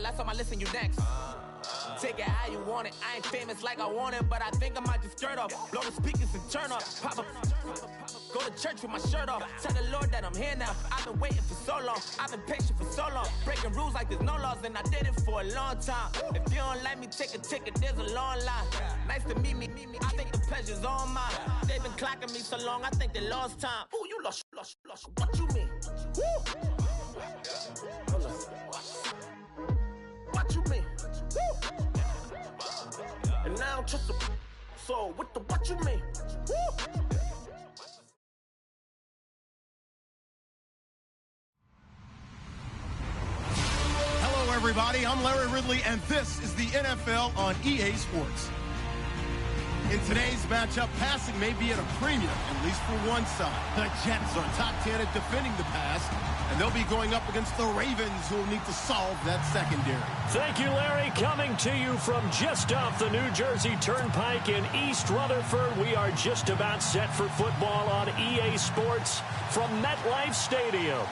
last time I listen, you next. Take it how you want it. I ain't famous like I want it, but I think I might just skirt off. Blow the speakers and turn up. Pop up. Go to church with my shirt off. Tell the Lord that I'm here now. I've been waiting for so long. I've been patient for so long. Breaking rules like there's no laws, and I did it for a long time. If you don't like me, take a ticket. There's a long line. Nice to meet me. I think the pleasure's all mine. They've been clocking me so long, I think they lost time. Ooh, you lost. What you mean? Woo! What you mean? Woo! And now I'm just a so what you mean? Woo! Hello, everybody. I'm Larry Ridley, and this is the NFL on EA Sports. In today's matchup, passing may be at a premium, at least for one side. The Jets are top 10 at defending the pass, and they'll be going up against the Ravens, who will need to solve that secondary. Thank you, Larry. Coming to you from just off the New Jersey Turnpike in East Rutherford, we are just about set for football on EA Sports from MetLife Stadium.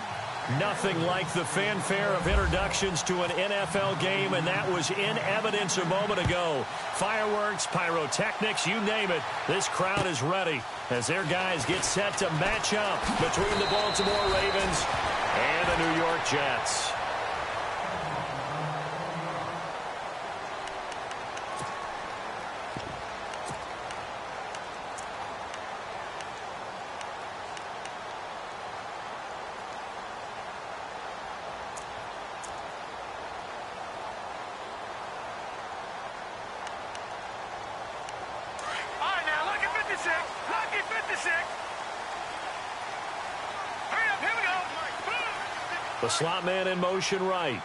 Nothing like the fanfare of introductions to an NFL game, and that was in evidence a moment ago. Fireworks, pyrotechnics, you name it. This crowd is ready as their guys get set to match up between the Baltimore Ravens and the New York Jets. The slot man in motion right.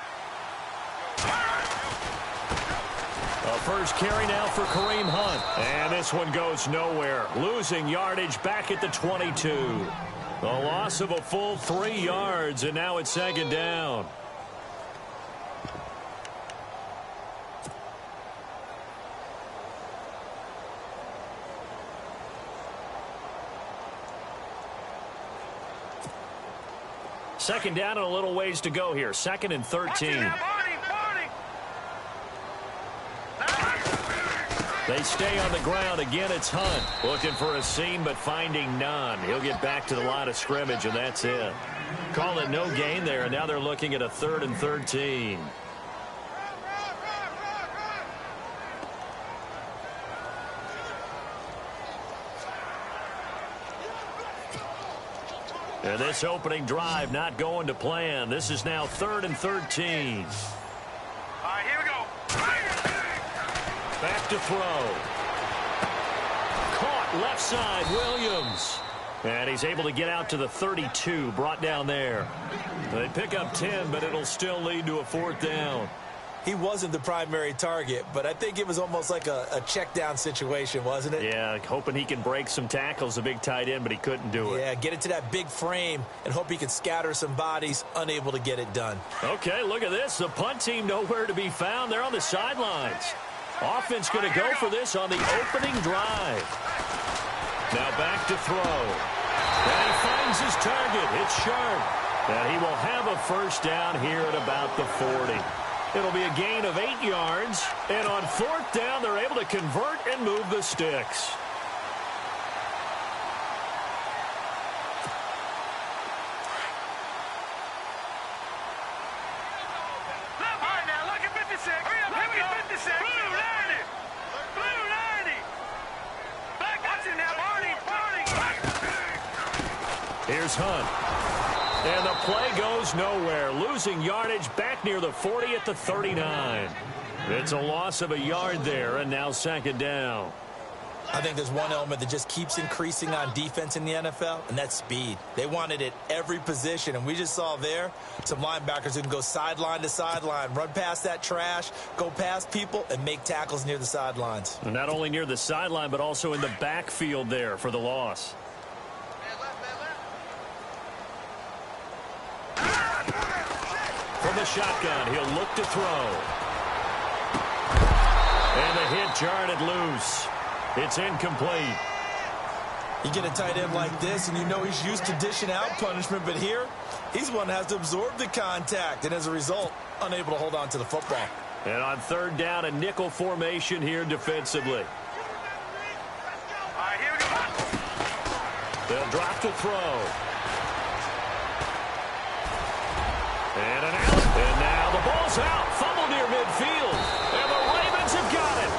A first carry now for Kareem Hunt. And this one goes nowhere. Losing yardage back at the 22. The loss of a full 3 yards, and now it's second down. Second down and a little ways to go here. 2nd and 13. They stay on the ground. Again, it's Hunt. Looking for a seam, but finding none. He'll get back to the line of scrimmage, and that's it. Call it no gain there, and now they're looking at a 3rd and 13. And this opening drive not going to plan. This is now 3rd and 13. All right, here we go. Back to throw. Caught left side, Williams. And he's able to get out to the 32, brought down there. They pick up 10, but it'll still lead to a 4th down. He wasn't the primary target, but I think it was almost like a check down situation, wasn't it? Yeah, hoping he can break some tackles, a big tight end, but he couldn't do it. Yeah, get it to that big frame and hope he can scatter some bodies, unable to get it done. Okay, look at this. The punt team nowhere to be found. They're on the sidelines. Offense going to go for this on the opening drive. Now back to throw. And he finds his target. It's sharp. And he will have a first down here at about the 40. It'll be a gain of 8 yards. And on 4th down, they're able to convert and move the sticks. All right, now look at 56. Hurry up, look at 56. Blue 90. Blue 90. Back, watch it now. Barney. Here's Hunt. And the play goes nowhere. Losing yardage back near the 40 at the 39. It's a loss of a yard there, and now 2nd down. I think there's one element that just keeps increasing on defense in the NFL, and that's speed. They want it at every position, and we just saw there some linebackers who can go sideline to sideline, run past that trash, go past people, and make tackles near the sidelines. And not only near the sideline, but also in the backfield there for the loss. From the shotgun, he'll look to throw. And the hit jarred it loose. It's incomplete. You get a tight end like this, and you know he's used to dishing out punishment, but here, he's the one that has to absorb the contact, and as a result, unable to hold on to the football. And on third down, a nickel formation here defensively. All right, here we go. They'll drop to throw. And an out. And now the ball's out. Fumble near midfield. And the Ravens have got it.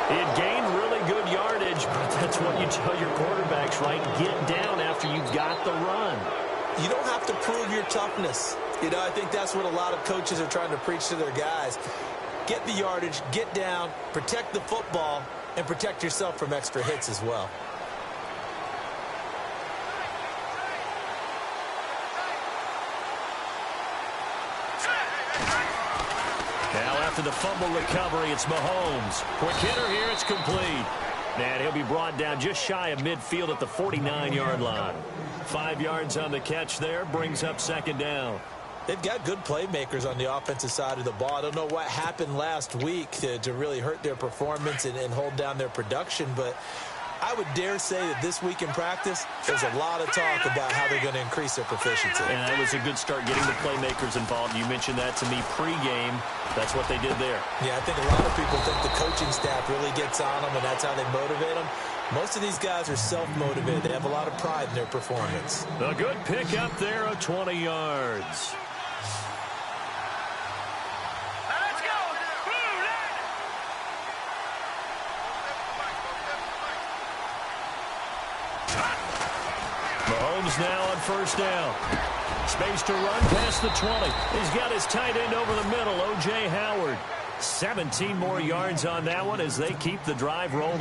He had gained really good yardage, but that's what you tell your quarterbacks, right? Get down after you've got the run. You don't have to prove your toughness. You know, I think that's what a lot of coaches are trying to preach to their guys. Get the yardage, get down, protect the football, and protect yourself from extra hits as well. Now after the fumble recovery, it's Mahomes. Quick hitter here, it's complete. And he'll be brought down just shy of midfield at the 49-yard line. 5 yards on the catch there, brings up second down. They've got good playmakers on the offensive side of the ball. I don't know what happened last week to really hurt their performance and hold down their production, but I would dare say that this week in practice, there's a lot of talk about how they're going to increase their proficiency. And that was a good start getting the playmakers involved. You mentioned that to me pregame. That's what they did there. Yeah, I think a lot of people think the coaching staff really gets on them, and that's how they motivate them. Most of these guys are self-motivated. They have a lot of pride in their performance. A good pick up there of 20 yards. Let's go. Blue line. Mahomes now on first down. Space to run past the 20. He's got his tight end over the middle, O.J. Howard. 17 more yards on that one as they keep the drive rolling.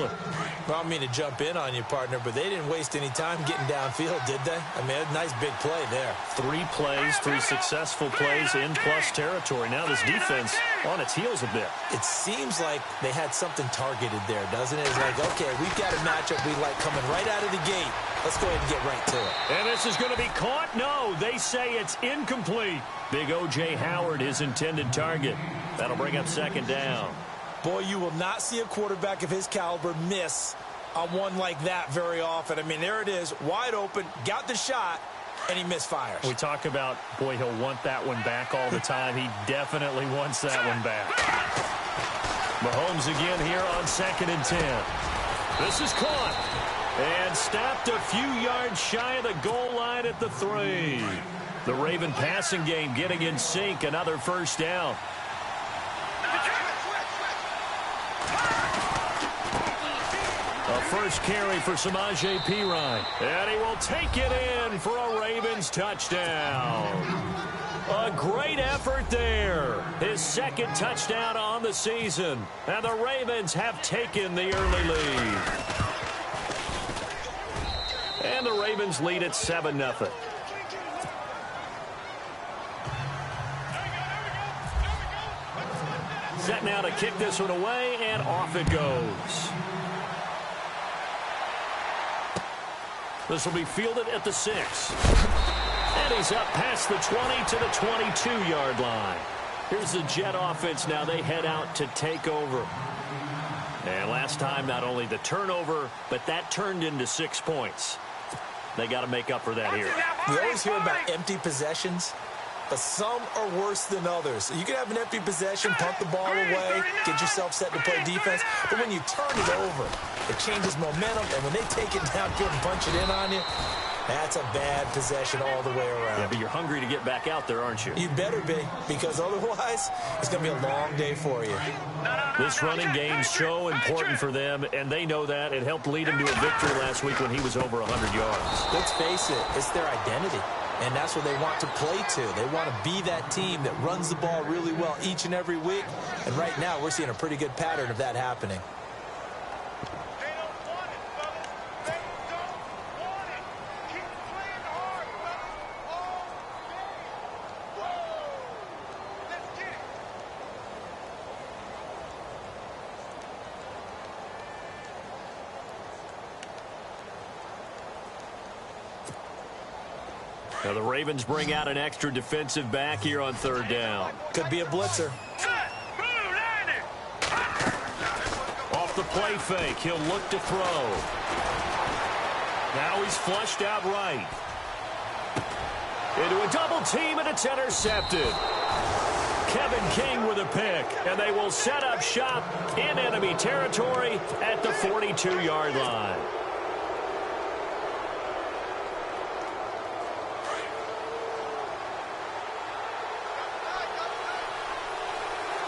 Well, I don't mean to jump in on you, partner, but they didn't waste any time getting downfield, did they? I mean, a nice big play there. 3 plays, 3 successful plays in plus territory. Now this defense on its heels a bit. It seems like they had something targeted there, doesn't it? It's like, okay, we've got a matchup we like coming right out of the gate. Let's go ahead and get right to it. And this is going to be caught? No, they say it's incomplete. Big O.J. Howard, his intended target. That'll bring up second down. Boy, you will not see a quarterback of his caliber miss on one like that very often. I mean, there it is, wide open, got the shot, and he misfires. We talk about, boy, he'll want that one back all the time. He definitely wants that one back. Mahomes again here on 2nd and 10. This is caught. And stopped a few yards shy of the goal line at the 3. The Raven passing game getting in sync. Another first down. A first carry for Samaje Perine. And he will take it in for a Ravens touchdown. A great effort there. His 2nd touchdown on the season. And the Ravens have taken the early lead. And the Ravens lead at 7-0. Set now to kick this one away, and off it goes. This will be fielded at the 6. And he's up past the 20 to the 22-yard line. Here's the Jet offense now. They head out to take over. And last time, not only the turnover, but that turned into 6 points. They got to make up for that here. We always hear about empty possessions, but some are worse than others. You can have an empty possession, punt the ball away, get yourself set to play defense, but when you turn it over, it changes momentum, and when they take it downfield and punch it in on you, that's a bad possession all the way around. Yeah, but you're hungry to get back out there, aren't you? You better be, because otherwise, it's going to be a long day for you. This running game's so important for them, and they know that. It helped lead him to a victory last week when he was over 100 yards. Let's face it, it's their identity, and that's what they want to play to. They want to be that team that runs the ball really well each and every week, and right now we're seeing a pretty good pattern of that happening. Now the Ravens bring out an extra defensive back here on 3rd down. Could be a blitzer. Off the play fake, he'll look to throw. Now he's flushed out right. Into a double team, and it's intercepted. Kevin King with a pick, and they will set up shop in enemy territory at the 42-yard line.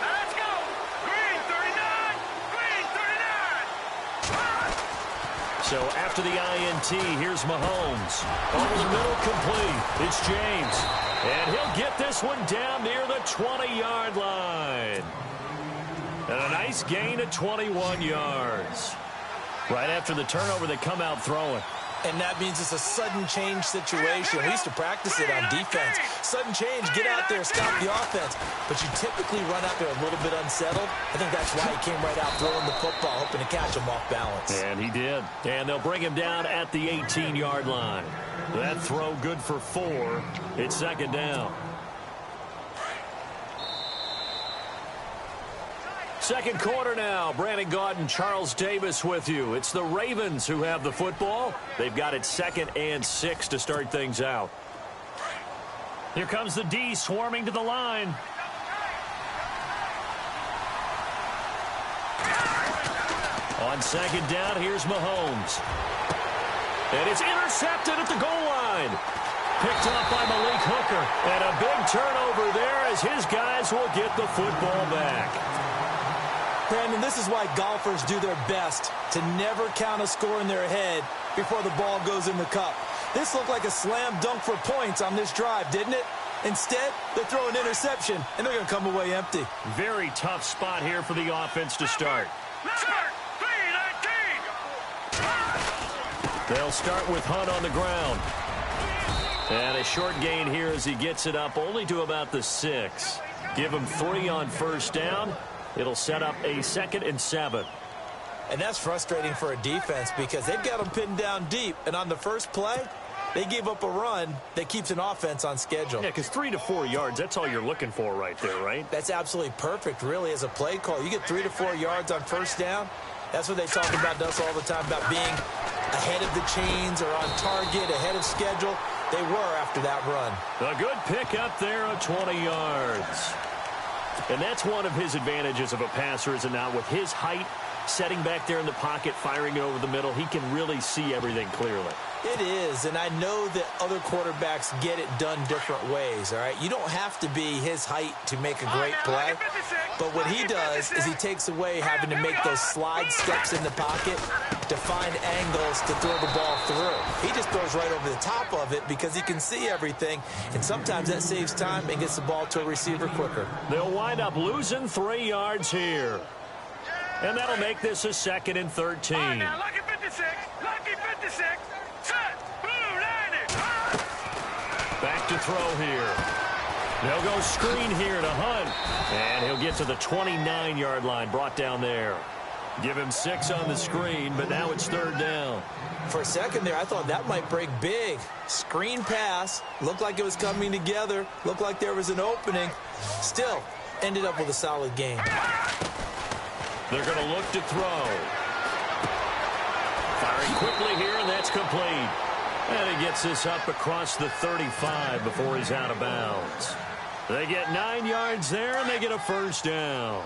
Let's go. Green 39. Green 39. So after the INT, here's Mahomes. Over the middle, complete. It's James. And he'll get this one down near the 20-yard line. And a nice gain of 21 yards. Right after the turnover, they come out throwing. And that means it's a sudden change situation. We used to practice it on defense. Sudden change, get out there, stop the offense. But you typically run out there a little bit unsettled. I think that's why he came right out throwing the football, hoping to catch him off balance. And he did. And they'll bring him down at the 18-yard line. That throw good for 4. It's second down. Second quarter now. Brandon Gaudin, Charles Davis with you. It's the Ravens who have the football. They've got it 2nd and 6 to start things out. Here comes the D swarming to the line. On second down, here's Mahomes. And it's intercepted at the goal line. Picked up by Malik Hooker. And a big turnover there as his guys will get the football back. Brandon, this is why golfers do their best to never count a score in their head before the ball goes in the cup. This looked like a slam dunk for points on this drive, didn't it? Instead, they throw an interception, and they're going to come away empty. Very tough spot here for the offense to start. They'll start with Hunt on the ground. And a short gain here as he gets it up only to about the 6. Give him 3 on first down. It'll set up a 2nd and 7. And that's frustrating for a defense because they've got them pinned down deep. And on the first play, they gave up a run that keeps an offense on schedule. Yeah, because 3 to 4 yards, that's all you're looking for right there, right? That's absolutely perfect, really, as a play call. You get 3 to 4 yards on first down. That's what they talk about us all the time, about being ahead of the chains or on target, ahead of schedule. They were after that run. A good pick up there of 20 yards. And that's one of his advantages of a passer, is it not? With his height, setting back there in the pocket, firing it over the middle, he can really see everything clearly. It is, and I know that other quarterbacks get it done different ways, all right? You don't have to be his height to make a great play, but what he does is he takes away having to make those slide steps in the pocket to find angles to throw the ball through. He just throws right over the top of it because he can see everything, and sometimes that saves time and gets the ball to a receiver quicker. They'll wind up losing 3 yards here. And that'll make this a 2nd and 13. All right, now, lucky 56. Lucky 56. Set. Blue 90. Back to throw here. They'll go screen here to Hunt. And he'll get to the 29-yard line, brought down there. Give him 6 on the screen, but now it's 3rd down. For a second there, I thought that might break big. Screen pass. Looked like it was coming together. Looked like there was an opening. Still, ended up with a solid game. They're going to look to throw. Firing quickly here, and that's complete. And he gets this up across the 35 before he's out of bounds. They get 9 yards there, and they get a first down.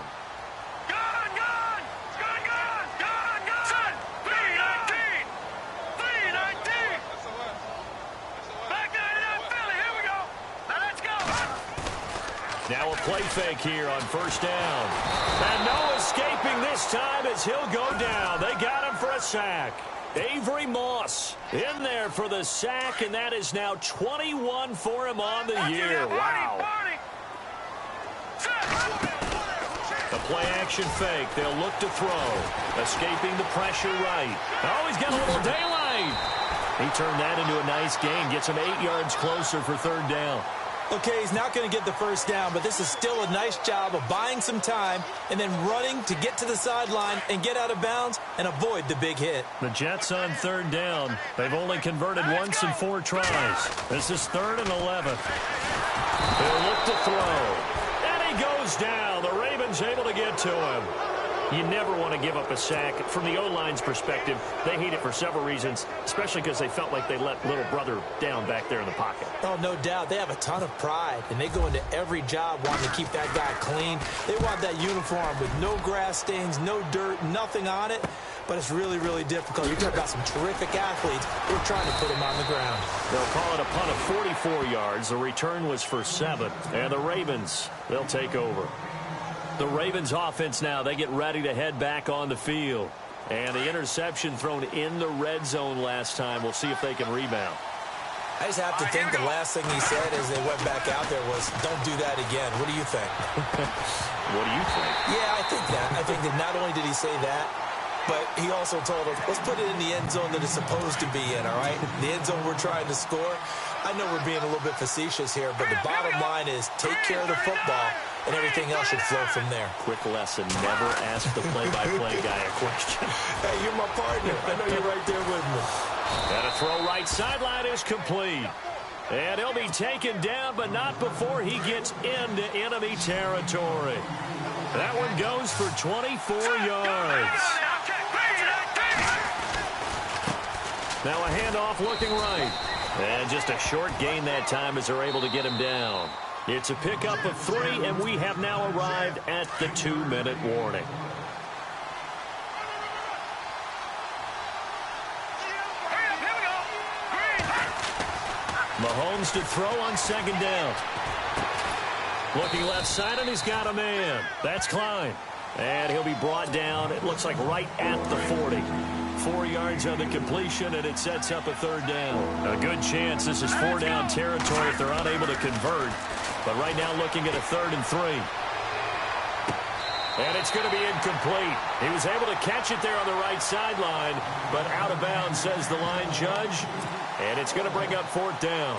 Now a play fake here on first down. And no escaping this time as he'll go down. They got him for a sack. Avery Moss in there for the sack, and that is now 21 for him on the year. Wow. The play action fake. They'll look to throw. Escaping the pressure right. Oh, he's got a little daylight. He turned that into a nice gain. Gets him 8 yards closer for 3rd down. Okay, he's not going to get the first down, but this is still a nice job of buying some time and then running to get to the sideline and get out of bounds and avoid the big hit. The Jets on 3rd down. They've only converted once in 4 tries. This is 3rd and 11. They'll look to throw. And he goes down. The Ravens able to get to him. You never want to give up a sack. From the O-line's perspective, they hate it for several reasons, especially because they felt like they let little brother down back there in the pocket. Oh, no doubt. They have a ton of pride, and they go into every job wanting to keep that guy clean. They want that uniform with no grass stains, no dirt, nothing on it. But it's really, really difficult. You're talking about some terrific athletes. We're trying to put them on the ground. They'll call it a punt of 44 yards. The return was for 7. And the Ravens, they'll take over. The Ravens offense now, they get ready to head back on the field. And the interception thrown in the red zone last time. We'll see if they can rebound. I just have to think the last thing he said as they went back out there was, don't do that again. What do you think? What do you think? Yeah, I think that. I think that not only did he say that, but he also told us, let's put it in the end zone that it's supposed to be in, all right? The end zone we're trying to score. I know we're being a little bit facetious here, but the bottom line is take care of the football, and everything else should flow from there. Quick lesson, never ask the play-by-play guy a question. Hey, you're my partner. I know you're right there with me. And a throw right sideline is complete. And he'll be taken down, but not before he gets into enemy territory. That one goes for 24 yards. Now a handoff looking right. And just a short gain that time as they're able to get him down. It's a pickup of 3, and we have now arrived at the 2-minute warning. Mahomes to throw on second down. Looking left side, and he's got a man. That's Klein. And he'll be brought down, it looks like right at the 40. 4 yards on the completion, and it sets up a third down. A good chance this is 4-down territory if they're unable to convert. But right now looking at a 3rd and 3. And it's going to be incomplete. He was able to catch it there on the right sideline, but out of bounds, says the line judge. And it's going to bring up 4th down.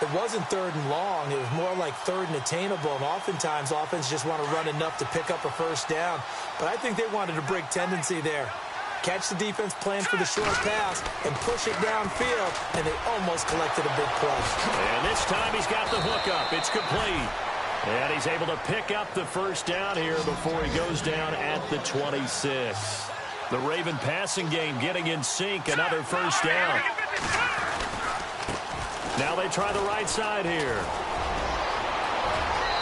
It wasn't 3rd and long. It was more like 3rd and attainable. And oftentimes, offense just want to run enough to pick up a first down. But I think they wanted to break tendency there. Catch the defense plan for the short pass and push it downfield, and they almost collected a big play. And this time he's got the hook up. It's complete. And he's able to pick up the first down here before he goes down at the 26. The Raven passing game getting in sync. Another first down. Now they try the right side here.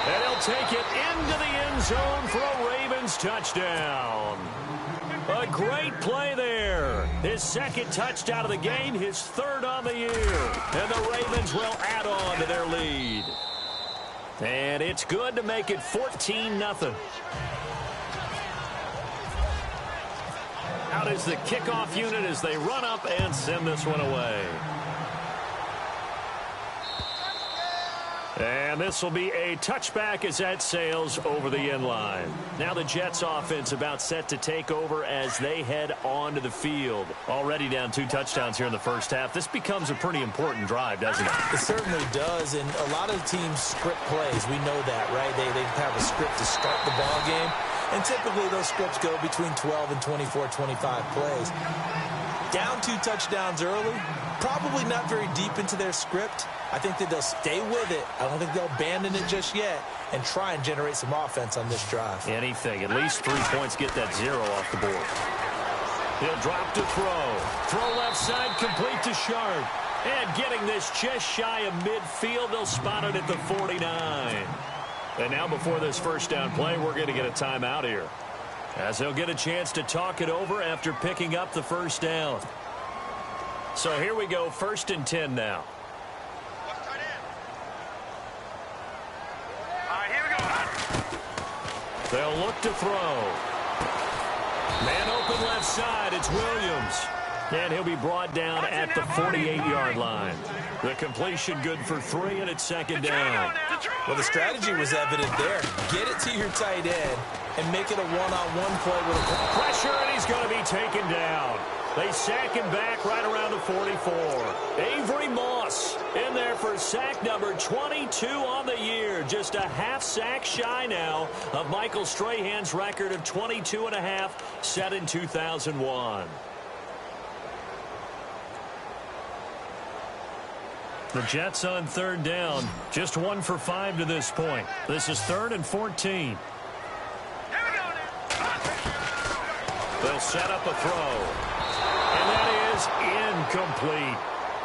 And he'll take it into the end zone for a Ravens touchdown. A great play there. His 2nd touchdown of the game, his 3rd on the year. And the Ravens will add on to their lead. And it's good to make it 14-0. Out is the kickoff unit as they run up and send this one away. And this will be a touchback as that sails over the end line. Now the Jets offense about set to take over as they head onto the field. Already down 2 touchdowns here in the first half. This becomes a pretty important drive, doesn't it? It certainly does, and a lot of teams script plays. We know that, right? They have a script to start the ball game, and typically those scripts go between 12 and 24, 25 plays. Down 2 touchdowns early, probably not very deep into their script. I think that they'll stay with it. I don't think they'll abandon it just yet and try and generate some offense on this drive. Anything. At least 3 points, get that 0 off the board. He'll drop to throw. Throw left side, complete to Sharp. And getting this just shy of midfield, they'll spot it at the 49. And now before this first down play, we're going to get a timeout here, as they'll get a chance to talk it over after picking up the first down. So here we go, 1st and 10 now. They'll look to throw. Man open left side. It's Williams. And he'll be brought down at the 48-yard line. The completion good for 3, and it's 2nd down. Well, the strategy was evident there. Get it to your tight end and make it a one-on-one play with a pressure, and he's going to be taken down. They sack him back right around the 44. Avery Moss in there for sack number 22 on the year. Just a half sack shy now of Michael Strahan's record of 22.5 set in 2001. The Jets on 3rd down. Just 1 for 5 to this point. This is 3rd and 14. They'll set up a throw. And that is incomplete.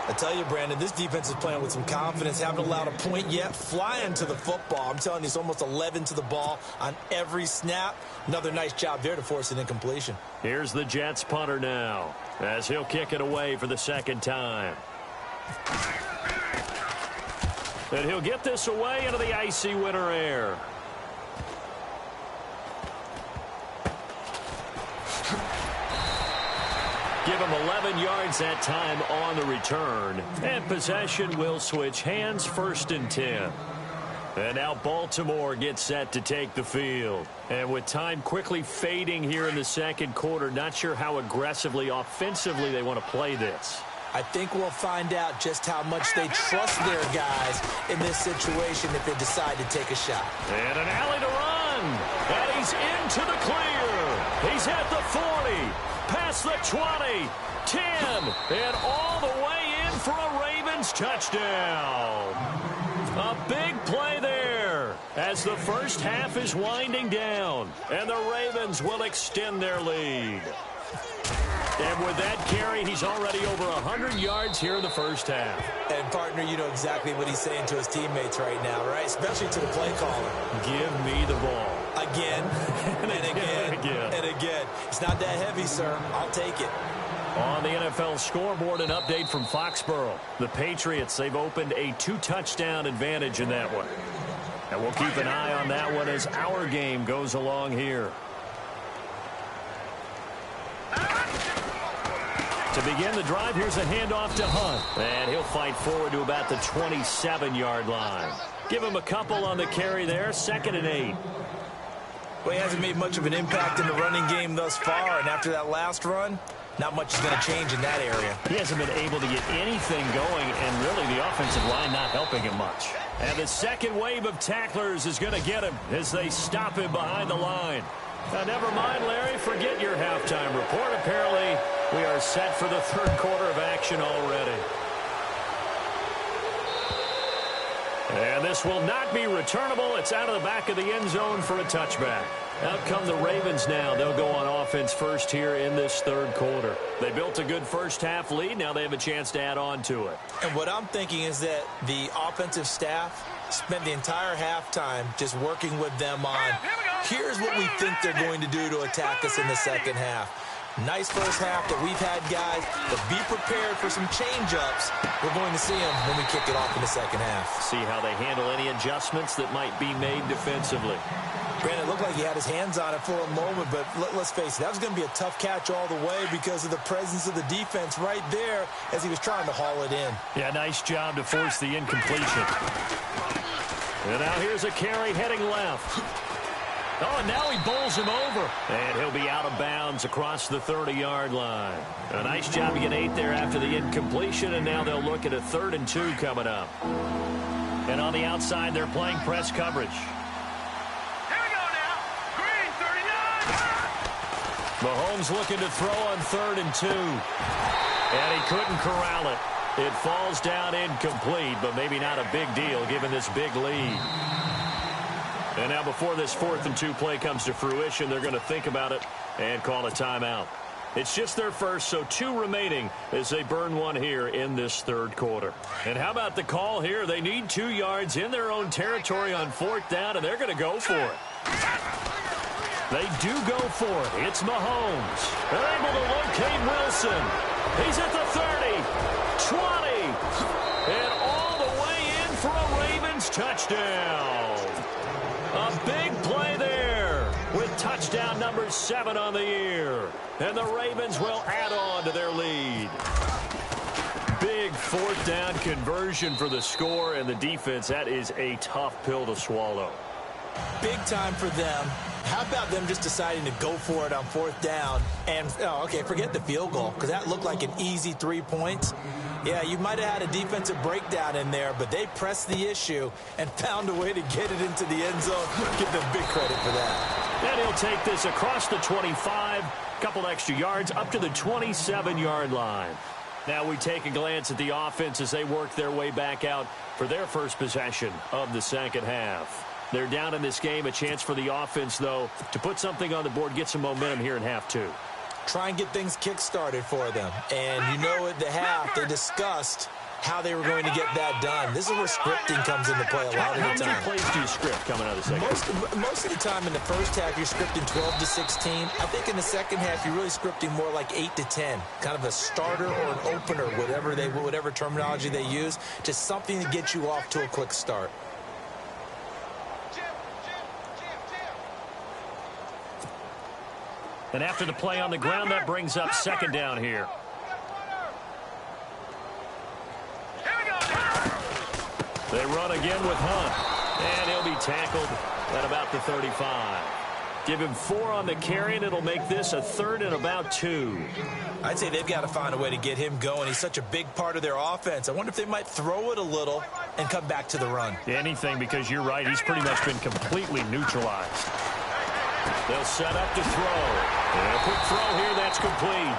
I tell you, Brandon, this defense is playing with some confidence. Haven't allowed a point yet. Flying to the football. I'm telling you, it's almost 11 to the ball on every snap. Another nice job there to force an incompletion. Here's the Jets punter now, as he'll kick it away for the second time. And he'll get this away into the icy winter air. Give him 11 yards that time on the return. And possession will switch hands, 1st and 10. And now Baltimore gets set to take the field. And with time quickly fading here in the second quarter, not sure how aggressively, offensively they want to play this. I think we'll find out just how much they trust their guys in this situation if they decide to take a shot. And an alley to run. And he's into the clear. He's at the 40. Past the 20, 10, and all the way in for a Ravens touchdown. A big play there as the first half is winding down, and the Ravens will extend their lead. And with that carry, he's already over 100 yards here in the first half. And, partner, you know exactly what he's saying to his teammates right now, right? Especially to the play caller. Give me the ball. Again, and again, and again. It's not that heavy, sir. I'll take it. On the NFL scoreboard, an update from Foxborough. The Patriots, they've opened a 2-touchdown advantage in that one. And we'll keep an eye on that one as our game goes along here. To begin the drive, here's a handoff to Hunt. And he'll fight forward to about the 27-yard line. Give him a couple on the carry there, 2nd and 8. Well, he hasn't made much of an impact in the running game thus far, and after that last run, not much is going to change in that area. He hasn't been able to get anything going, and really the offensive line not helping him much. And the second wave of tacklers is going to get him as they stop him behind the line. Now, never mind, Larry, forget your halftime report. Apparently, we are set for the third quarter of action already. And this will not be returnable. It's out of the back of the end zone for a touchback. Out come the Ravens now. They'll go on offense first here in this third quarter. They built a good first half lead. Now they have a chance to add on to it. And what I'm thinking is that the offensive staff spent the entire halftime just working with them on, here's what we think they're going to do to attack us in the second half. Nice first half that we've had, guys, but be prepared for some change-ups. We're going to see them when we kick it off in the second half. See how they handle any adjustments that might be made defensively. Brandon, it looked like he had his hands on it for a moment, but let's face it, that was going to be a tough catch all the way because of the presence of the defense right there as he was trying to haul it in. Yeah, nice job to force the incompletion. And now here's a carry heading left. Oh, and now he bowls him over. And he'll be out of bounds across the 30-yard line. A nice job to get 8 there after the incompletion, and now they'll look at a 3rd and 2 coming up. And on the outside, they're playing press coverage. Here we go now. Green, 39. Mahomes looking to throw on 3rd and 2. And he couldn't corral it. It falls down incomplete, but maybe not a big deal given this big lead. And now before this 4th and 2 play comes to fruition, they're going to think about it and call a timeout. It's just their first, so 2 remaining as they burn one here in this third quarter. And how about the call here? They need 2 yards in their own territory on 4th down, and they're going to go for it. They do go for it. It's Mahomes. They're able to locate Wilson. He's at the 30, 20, and all the way in for a Ravens touchdown. A big play there with touchdown number 7 on the year. And the Ravens will add on to their lead. Big 4th down conversion for the score, and the defense, that is a tough pill to swallow. Big time for them. How about them just deciding to go for it on 4th down and, forget the field goal, because that looked like an easy 3 points. Yeah, you might have had a defensive breakdown in there, but they pressed the issue and found a way to get it into the end zone. Give them big credit for that. And he'll take this across the 25, couple extra yards, up to the 27-yard line. Now we take a glance at the offense as they work their way back out for their first possession of the second half. They're down in this game. A chance for the offense, though, to put something on the board, get some momentum here in half 2. try and get things kick-started for them. And you know at the half, they discussed how they were going to get that done. This is where scripting comes into play a lot of the time. How many plays do you script coming out of the second? Most of the time in the first half, you're scripting 12 to 16. I think in the second half, you're really scripting more like 8 to 10. Kind of a starter or an opener, whatever terminology they use. Just something to get you off to a quick start. And after the play on the ground, that brings up second down here. They run again with Hunt, and he'll be tackled at about the 35. Give him 4 on the carry, and it'll make this a 3rd and about 2. I'd say they've got to find a way to get him going. He's such a big part of their offense. I wonder if they might throw it a little and come back to the run. Anything, because you're right. He's pretty much been completely neutralized. They'll set up to throw. And a quick throw here, that's complete.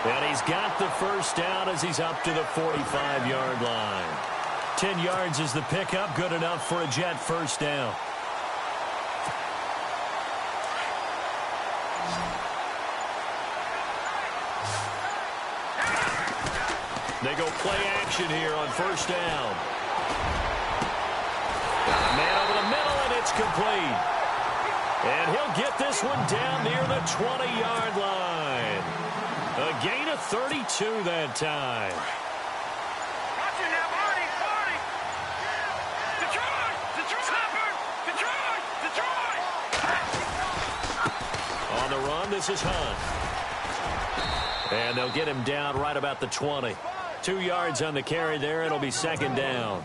And he's got the first down as he's up to the 45-yard line. 10 yards is the pickup, good enough for a Jet first down. They go play action here on first down. Man over the middle, and it's complete. And he'll get this one down near the 20-yard line. A gain of 32 that time. On the run, this is Hunt. And they'll get him down right about the 20. 2 yards on the carry there. It'll be second down.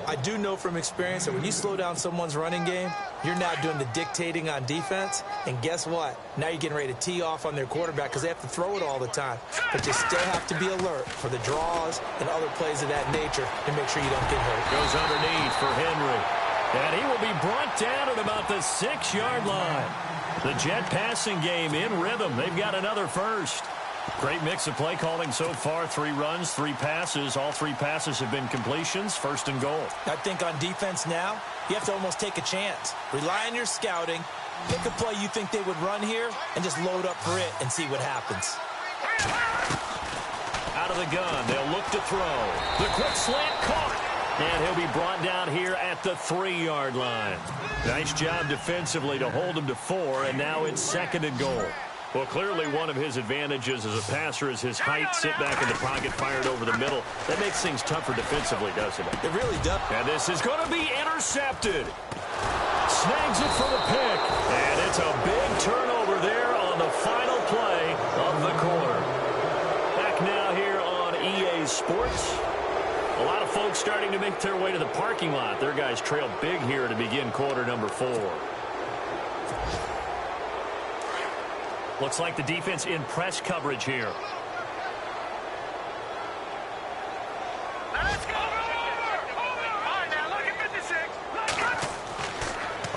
I do know from experience that when you slow down someone's running game, you're now doing the dictating on defense. And guess what? Now you're getting ready to tee off on their quarterback because they have to throw it all the time. But you still have to be alert for the draws and other plays of that nature to make sure you don't get hurt. Goes underneath for Henry. And he will be brought down at about the 6-yard line. The Jet passing game in rhythm. They've got another first. Great mix of play calling so far. 3 runs, 3 passes. All 3 passes have been completions. First and goal. I think on defense now, you have to almost take a chance. Rely on your scouting. Pick a play you think they would run here and just load up for it and see what happens. Out of the gun, they'll look to throw. The quick slant caught. And he'll be brought down here at the 3-yard line. Nice job defensively to hold him to 4, and now it's second and goal. Well, clearly one of his advantages as a passer is his height. Sit back in the pocket, fired over the middle. That makes things tougher defensively, doesn't it? It really does. And this is going to be intercepted. Snags it for the pick. And it's a big turnover there on the final play of the quarter. Back now here on EA Sports. A lot of folks starting to make their way to the parking lot. Their guys trail big here to begin quarter number 4. Looks like the defense in press coverage here. Let's go!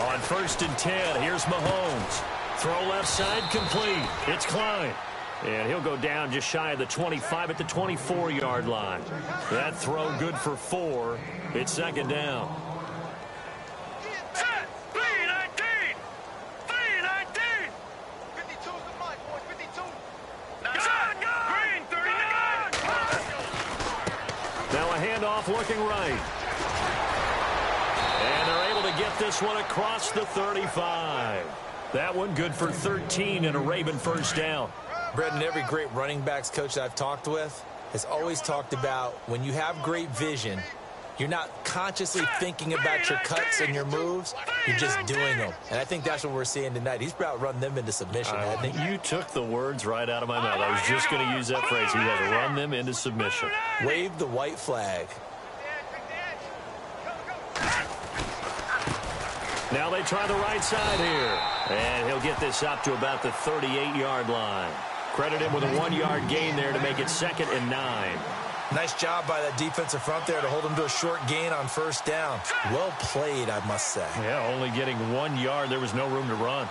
On first and 10, here's Mahomes. Throw left side complete. It's Klein. And he'll go down just shy of the 25 at the 24-yard line. That throw good for 4. It's second down. Set! 3-19! 3-19! 52's the mark, boys. 52. Green, 39! Now a handoff looking right. And they're able to get this one across the 35. That one good for 13 and a Raven first down. Brendan, every great running backs coach that I've talked with has always talked about when you have great vision, you're not consciously thinking about your cuts and your moves. You're just doing them. And I think that's what we're seeing tonight. He's about run them into submission, hasn't he? You took the words right out of my mouth. I was just going to use that phrase. He has run them into submission. Wave the white flag. Now they try the right side here. And he'll get this up to about the 38-yard line. Credit him with a 1-yard gain there to make it second and 9. Nice job by that defensive front there to hold him to a short gain on first down. Well played, I must say. Yeah, only getting 1 yard. There was no room to run.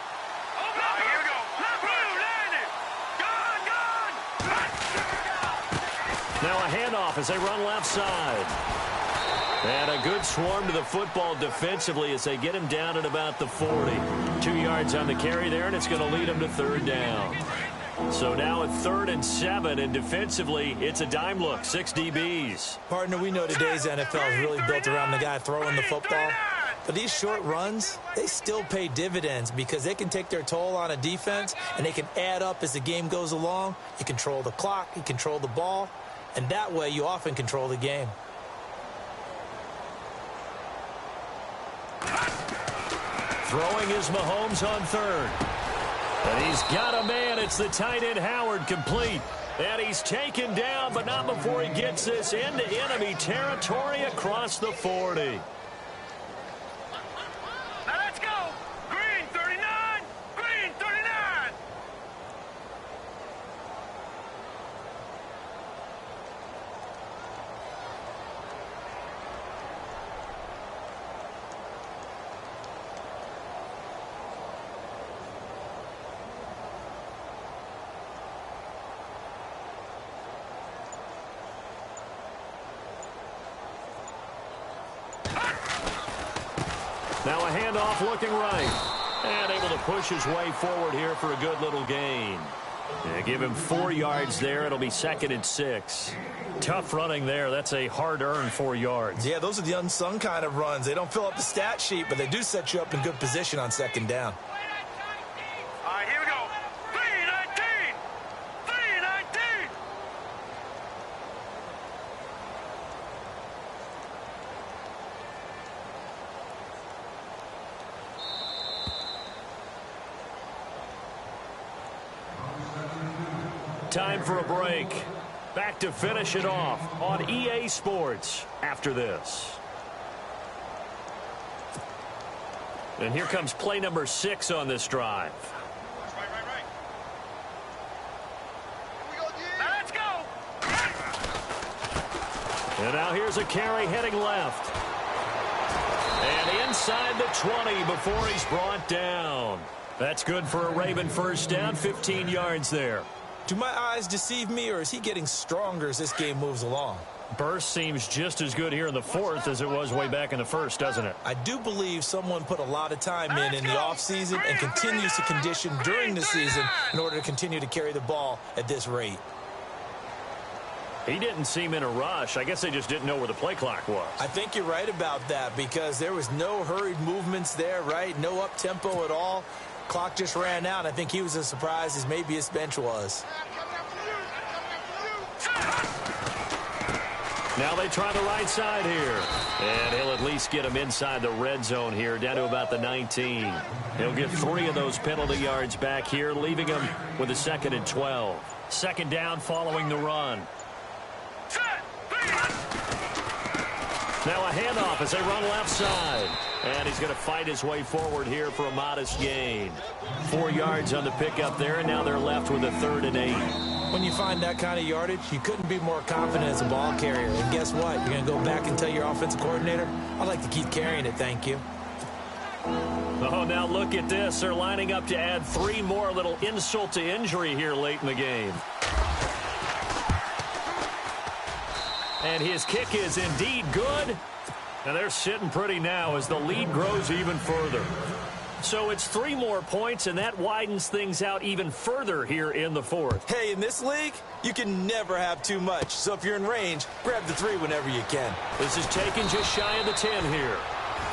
Now a handoff as they run left side. And a good swarm to the football defensively as they get him down at about the 40. 2 yards on the carry there, and it's going to lead him to third down. So now at 3rd and 7, and defensively, it's a dime look, 6 DBs. Partner, we know today's NFL is really built around the guy throwing the football. But these short runs, they still pay dividends because they can take their toll on a defense, and they can add up as the game goes along. You control the clock, you control the ball, and that way you often control the game. Throwing is Mahomes on 3rd. And he's got a man. It's the tight end Howard, complete. And he's taken down, but not before he gets this into enemy territory across the 40. Now let's go. Green 39. Green 39. Now a handoff looking right. And able to push his way forward here for a good little gain. Yeah, give him 4 yards there. It'll be 2nd and 6. Tough running there. That's a hard-earned 4 yards. Yeah, those are the unsung kind of runs. They don't fill up the stat sheet, but they do set you up in good position on 2nd down. All right, here we go. 319. 319. Time for a break. Back to finish it off on EA Sports after this. And here comes play number 6 on this drive. Right. Now let's go. And now here's a carry heading left. And inside the 20 before he's brought down. That's good for a Raven first down, 15 yards there. Do my eyes deceive me, or is he getting stronger as this game moves along? Burst seems just as good here in the 4th as it was way back in the 1st, doesn't it? I do believe someone put a lot of time in the offseason and continues to condition during the season in order to continue to carry the ball at this rate. He didn't seem in a rush. I guess they just didn't know where the play clock was. I think you're right about that because there was no hurried movements there, right? No up-tempo at all. Clock just ran out. I think he was as surprised as maybe his bench was. Now they try the right side here. And he'll at least get him inside the red zone here, down to about the 19. He'll get 3 of those penalty yards back here, leaving him with a 2nd and 12. 2nd down following the run. Now a handoff as they run left side. And he's going to fight his way forward here for a modest gain. 4 yards on the pickup there, and now they're left with a 3rd and 8. When you find that kind of yardage, you couldn't be more confident as a ball carrier. And guess what? You're going to go back and tell your offensive coordinator, I'd like to keep carrying it, thank you. Oh, now look at this. They're lining up to add 3 more, little insult to injury here late in the game. And his kick is indeed good. And they're sitting pretty now as the lead grows even further. So it's 3 more points, and that widens things out even further here in the 4th. Hey, in this league, you can never have too much. So if you're in range, grab the 3 whenever you can. This is taken just shy of the 10 here.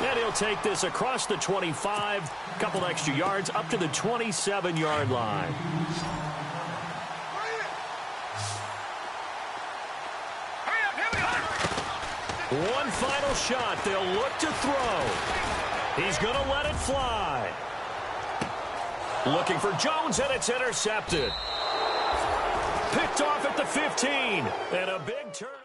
And he'll take this across the 25, a couple extra yards, up to the 27-yard line. One final shot. They'll look to throw. He's going to let it fly. Looking for Jones, and it's intercepted. Picked off at the 15. And a big turn.